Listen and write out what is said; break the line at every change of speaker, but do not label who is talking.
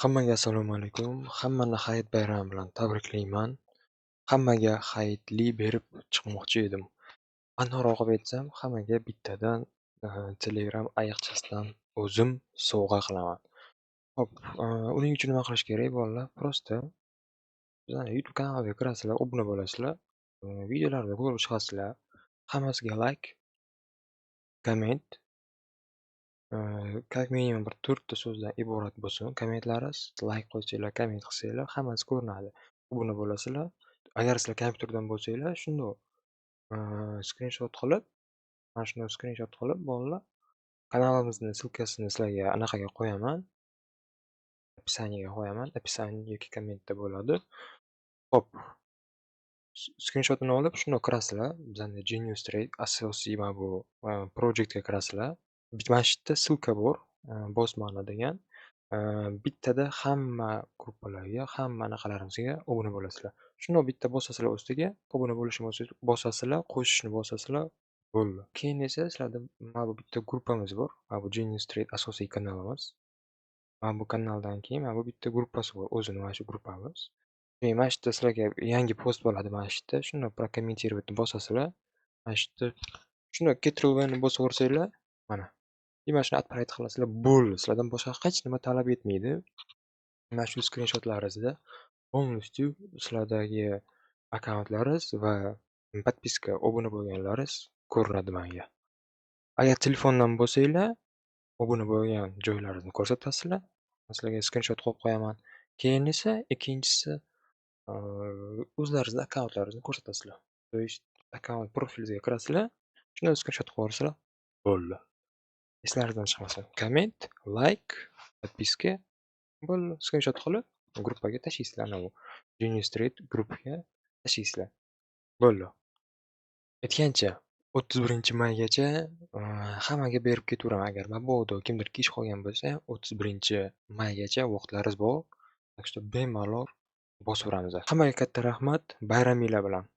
Hammaga assalomu alaykum. Hammani Hayit bayrami bilan tabriklayman. Hammaga hayitli berib chiqmoqchi edim. Aniqroq aytsam, hammaga bittadan Telegram ayiqchasidan o'zim sovg'a qilaman. Hop, uning uchun nima qilish kerak bolalar? Prosta bizani YouTube kanaliga kirasizlar, obuna bo'lasizlar, videolarni ko'rib chiqasizlar. Hammasiga like, komment, как minimum bir 4 ta so'zdan iborat bo'lsin kommentlaringiz. Like qo'ysanglar, komment qilsanglar hammasi ko'rinadi. Obuna bo'lasizlar. Agar sizlar kompyuterdan bo'lsanglar, shundoq skrinshot qilib, mana shunday skrinshot qilib bolalar, kanalimizni ssilkasini sizlarga anaqaga qo'yaman, описаниеga qo'yaman. Описание yoki kommentda bo'ladi. Hop, skrinshotini olib shundoq kirasizlar. Bizani Genius Trade asosiy mana bu projektga kirasizlar. Mana shu yerda ssilka bor, bosmani degan. Bittada hamma gruppalarga, hamma anaqalarimizga obuna bo'lasizlar. Shundoq bitta bosasizlar ustiga, obuna bo'lishni bosasizlar, qo'shishni bosasizlar, bo'ldi. Keyin esa sizlarda mana bu bitta gruppamiz bor. Mana bu Genius Trade asosiy kanalimiz. Mana bu kanaldan keyin mana bu bitta gruppasi bor, o'zini mana shu gruppamiz. Keyin mana shu yerda sizlarga yangi post bo'ladi mana shu yerda. Shundoq prokommentirovat bosasizlar. Mana shu yerda shundoq ketiruvni bosaversanglar, mana. Mana shuni отправить qilasizlar, bo'ldi. Sizlardan boshqa hech nima talab etmaydi. Mana shu skrinshotlaringizda полностью sizlardagi akkauntlaringiz va подписка obuna bo'lganlaringiz ko'rinadi menga. Agar telefondan bo'lsanglar, obuna bo'lgan joylaringizni ko'rsatasizlar. Men sizlarga skrinshot qo'yib qo'yaman. Keyin esa ikkinchisi o'zlaringizni akkauntlaringizni ko'rsatasizlar. То есть akkaunt profilingizga kirasizlar, shunday skrinshot qilib yuborsizlar, bo'ldi. Eslaringizdan chiqmasin. Komment, like, подписка, bo'ldi. Skrinshot qilib gruppaga tashlaysizlar. Ana bu Genius Trade gruppiga tashlaysizlar. Bo'ldi. Aytgancha 31-maygacha hammaga berib ketaveraman. Agar mabodo kimdir kech qolgan bo'lsa, 31-maygacha vaqtlaringiz bor. Так что bemalol bosaveramiz. Hammaga katta rahmat. Bayraminglar bilan.